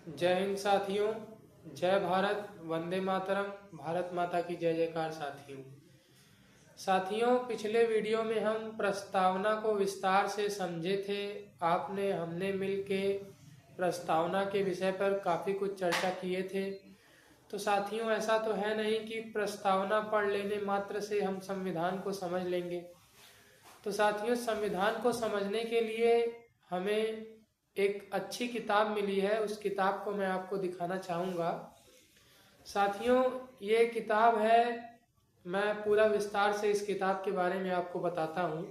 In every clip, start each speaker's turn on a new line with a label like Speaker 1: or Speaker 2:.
Speaker 1: जय हिंद साथियों। जय भारत, वंदे मातरम। भारत माता की जय जयकार। साथियों पिछले वीडियो में हम प्रस्तावना को विस्तार से समझे थे। हमने मिलके प्रस्तावना के विषय पर काफ़ी कुछ चर्चा किए थे। तो साथियों ऐसा तो है नहीं कि प्रस्तावना पढ़ लेने मात्र से हम संविधान को समझ लेंगे। तो साथियों संविधान को समझने के लिए हमें एक अच्छी किताब मिली है, उस किताब को मैं आपको दिखाना चाहूँगा। साथियों ये किताब है, मैं पूरा विस्तार से इस किताब के बारे में आपको बताता हूँ।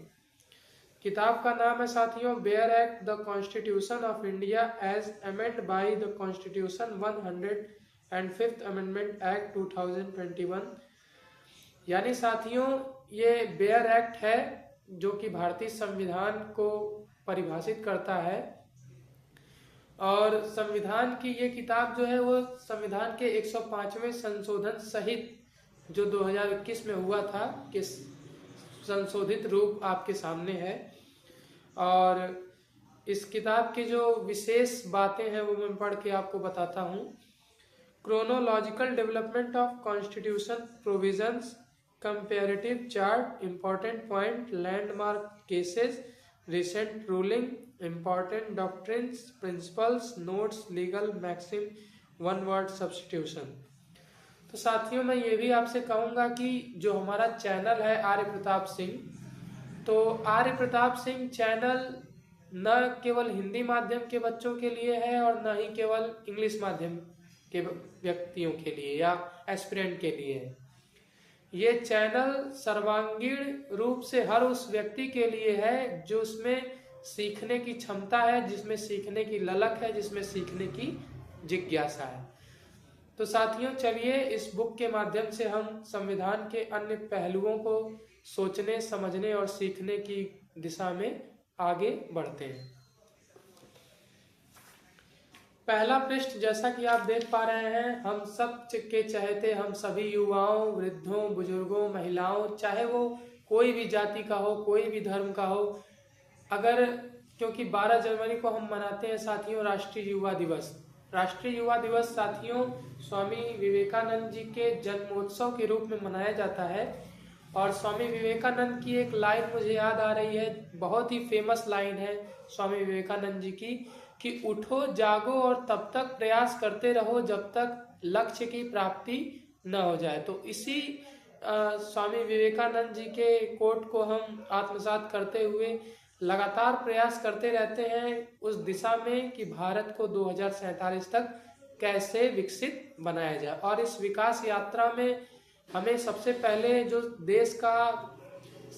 Speaker 1: किताब का नाम है साथियों bare act the constitution of India as amend by the constitution 105th amendment act 2021। यानी साथियों ये बेयर एक्ट है जो कि भारतीय संविधान को परिभाषित करता है। और संविधान की ये किताब जो है वो संविधान के 105वें संशोधन सहित जो 2021 में हुआ था कि संशोधित रूप आपके सामने है। और इस किताब के जो विशेष बातें हैं वो मैं पढ़ के आपको बताता हूँ। Chronological development of constitution provisions, comparative chart, important point, landmark cases, recent ruling, important doctrines, principles, notes, legal maxim, one word substitution। तो साथियों मैं ये भी आपसे कहूँगा कि जो हमारा चैनल है आर्य प्रताप सिंह, तो आर्य प्रताप सिंह चैनल न केवल हिंदी माध्यम के बच्चों के लिए है और न ही केवल इंग्लिश माध्यम के व्यक्तियों के लिए या एस्पिरेंट के लिए है। ये चैनल सर्वांगीण रूप से हर उस व्यक्ति के लिए है जो उसमें सीखने की क्षमता है, जिसमें सीखने की ललक है, जिसमें सीखने की जिज्ञासा है। तो साथियों चलिए इस बुक के माध्यम से हम संविधान के अन्य पहलुओं को सोचने, समझने और सीखने की दिशा में आगे बढ़ते हैं। पहला पृष्ठ जैसा कि आप देख पा रहे हैं, हम सब के चहेते हम सभी युवाओं, वृद्धों, बुजुर्गों, महिलाओं, चाहे वो कोई भी जाति का हो, कोई भी धर्म का हो, अगर क्योंकि 12 जनवरी को हम मनाते हैं साथियों राष्ट्रीय युवा दिवस। राष्ट्रीय युवा दिवस साथियों स्वामी विवेकानंद जी के जन्मोत्सव के रूप में मनाया जाता है। और स्वामी विवेकानंद की एक लाइन मुझे याद आ रही है, बहुत ही फेमस लाइन है स्वामी विवेकानंद जी की, कि उठो जागो और तब तक प्रयास करते रहो जब तक लक्ष्य की प्राप्ति न हो जाए। तो इसी स्वामी विवेकानंद जी के कोट को हम आत्मसात करते हुए लगातार प्रयास करते रहते हैं उस दिशा में कि भारत को 2047 तक कैसे विकसित बनाया जाए। और इस विकास यात्रा में हमें सबसे पहले जो देश का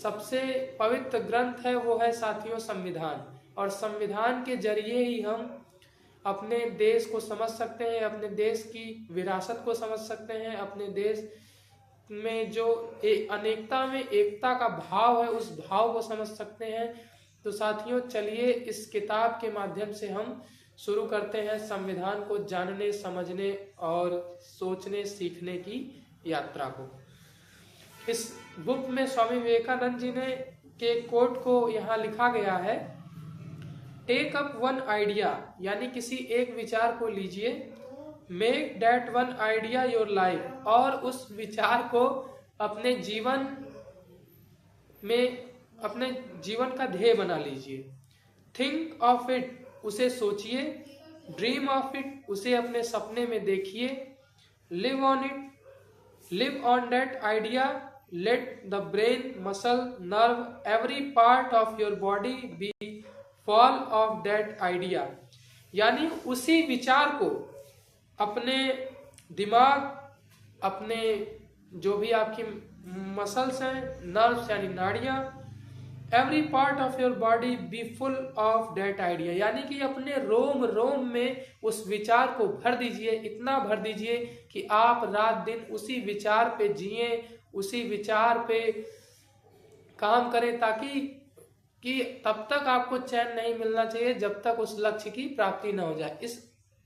Speaker 1: सबसे पवित्र ग्रंथ है वो है साथियों संविधान। और संविधान के जरिए ही हम अपने देश को समझ सकते हैं, अपने देश की विरासत को समझ सकते हैं, अपने देश में जो अनेकता में एकता का भाव है उस भाव को समझ सकते हैं। तो साथियों चलिए इस किताब के माध्यम से हम शुरू करते हैं संविधान को जानने, समझने और सोचने, सीखने की यात्रा को। इस बुक में स्वामी विवेकानंद जी ने के कोट को यहाँ लिखा गया है, टेक अप वन आइडिया, यानी किसी एक विचार को लीजिए, make that one idea your life, और उस विचार को अपने जीवन में, अपने जीवन का ध्येय बना लीजिए। थिंक ऑफ इट, उसे सोचिए। ड्रीम ऑफ इट, उसे अपने सपने में देखिए। Live on it, live on that idea. Let the brain, muscle, nerve, every part of your body be full of that idea, यानी उसी विचार को अपने दिमाग, अपने जो भी आपकी मसल्स हैं, नर्व्स यानी नाड़ियां, every part of your body be full of that idea, यानी कि अपने रोम रोम में उस विचार को भर दीजिए, इतना भर दीजिए कि आप रात दिन उसी विचार पे जिए, उसी विचार पे काम करें, ताकि तब तक आपको चैन नहीं मिलना चाहिए जब तक उस लक्ष्य की प्राप्ति न हो जाए।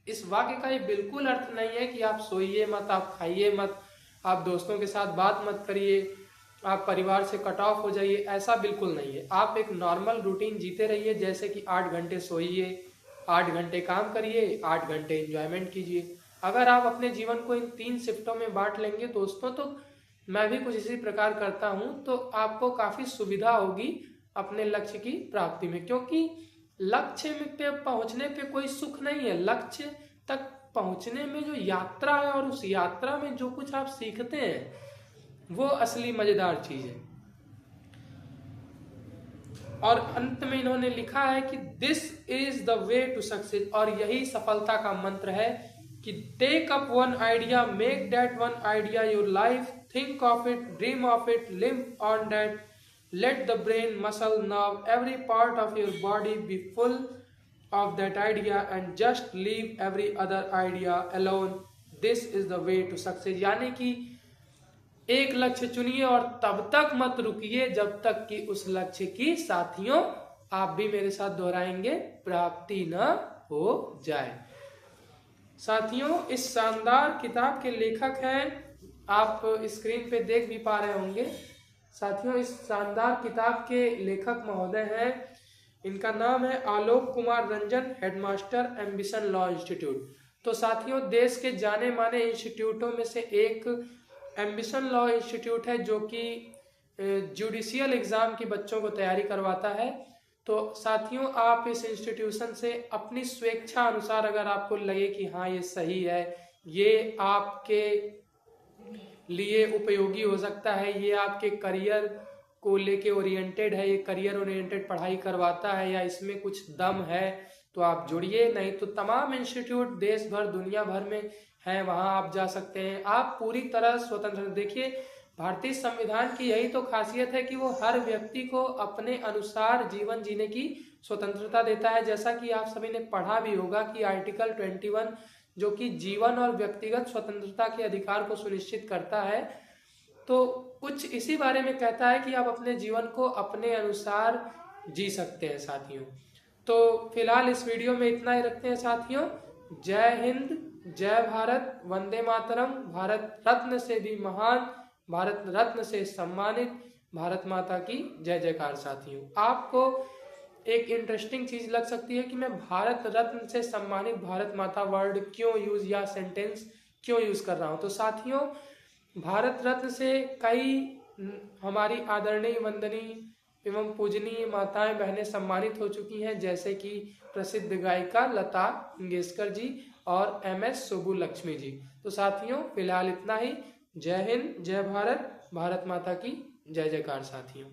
Speaker 1: इस वाक्य का ये बिल्कुल अर्थ नहीं है कि आप सोइए मत, आप खाइए मत, आप दोस्तों के साथ बात मत करिए, आप परिवार से कट ऑफ हो जाइए, ऐसा बिल्कुल नहीं है। आप एक नॉर्मल रूटीन जीते रहिए, जैसे कि 8 घंटे सोइए, 8 घंटे काम करिए, 8 घंटे एंजॉयमेंट कीजिए। अगर आप अपने जीवन को इन 3 शिफ्टों में बांट लेंगे दोस्तों, तो मैं भी कुछ इसी प्रकार करता हूँ, तो आपको काफ़ी सुविधा होगी अपने लक्ष्य की प्राप्ति में। क्योंकि लक्ष्य में पे पहुँचने पे कोई सुख नहीं है, लक्ष्य तक पहुँचने में जो यात्रा है और उस यात्रा में जो कुछ आप सीखते हैं वो असली मज़ेदार चीज़ है। और अंत में इन्होंने लिखा है कि this is the way to success, और यही सफलता का मंत्र है कि take up one idea, make that one idea your life, think of it, dream of it, live on that, let the brain, muscle, nerve, every part of your body be full of that idea and just leave every other idea alone. This is the way to success. यानी कि एक लक्ष्य चुनिए और तब तक मत रुकिए जब तक कि उस लक्ष्य की, साथियों आप भी मेरे साथ दोहराएंगे, प्राप्ति न हो जाए। साथियों इस शानदार किताब के लेखक हैं, आप स्क्रीन पे देख भी पा रहे होंगे। साथियों इस शानदार किताब के लेखक महोदय हैं, इनका नाम है Alok Kumar Ranjan, headmaster ambition law institute. तो साथियों देश के जाने माने इंस्टीट्यूटों में से एक एम्बिशन लॉ इंस्टीट्यूट है, जो कि जुडिशियल एग्जाम की बच्चों को तैयारी करवाता है। तो साथियों आप इस इंस्टीट्यूशन से अपनी स्वेच्छा अनुसार, अगर आपको लगे कि हाँ ये सही है, ये आपके लिए उपयोगी हो सकता है, ये आपके करियर को लेके ओरिएंटेड है, ये करियर ओरिएंटेड पढ़ाई करवाता है, या इसमें कुछ दम है, तो आप जुड़िए। नहीं तो तमाम इंस्टीट्यूट देश भर दुनिया भर में हैं, वहां आप जा सकते हैं। आप पूरी तरह स्वतंत्र, देखिए भारतीय संविधान की यही तो खासियत है कि वो हर व्यक्ति को अपने अनुसार जीवन जीने की स्वतंत्रता देता है। जैसा कि आप सभी ने पढ़ा भी होगा कि आर्टिकल 21 जो कि जीवन और व्यक्तिगत स्वतंत्रता के अधिकार को सुनिश्चित करता है, तो कुछ इसी बारे में कहता है कि आप अपने जीवन को अपने अनुसार जी सकते हैं साथियों। तो फिलहाल इस वीडियो में इतना ही रखते हैं साथियों। जय हिंद, जय भारत, वंदे मातरम। भारत रत्न से भी महान, भारत रत्न से सम्मानित, भारत माता की जय जयकार। साथियों आपको एक इंटरेस्टिंग चीज लग सकती है कि मैं भारत रत्न से सम्मानित भारत माता वर्ड क्यों यूज या सेंटेंस क्यों यूज कर रहा हूं। तो साथियों भारत रत्न से कई हमारी आदरणीय, वंदनीय एवं पूजनीय माताएं बहनें सम्मानित हो चुकी हैं, जैसे कि प्रसिद्ध गायिका लता मंगेशकर जी और MS सुब्बुलक्ष्मी जी। तो साथियों फिलहाल इतना ही। जय हिंद, जय भारत, भारत माता की जय जयकार साथियों।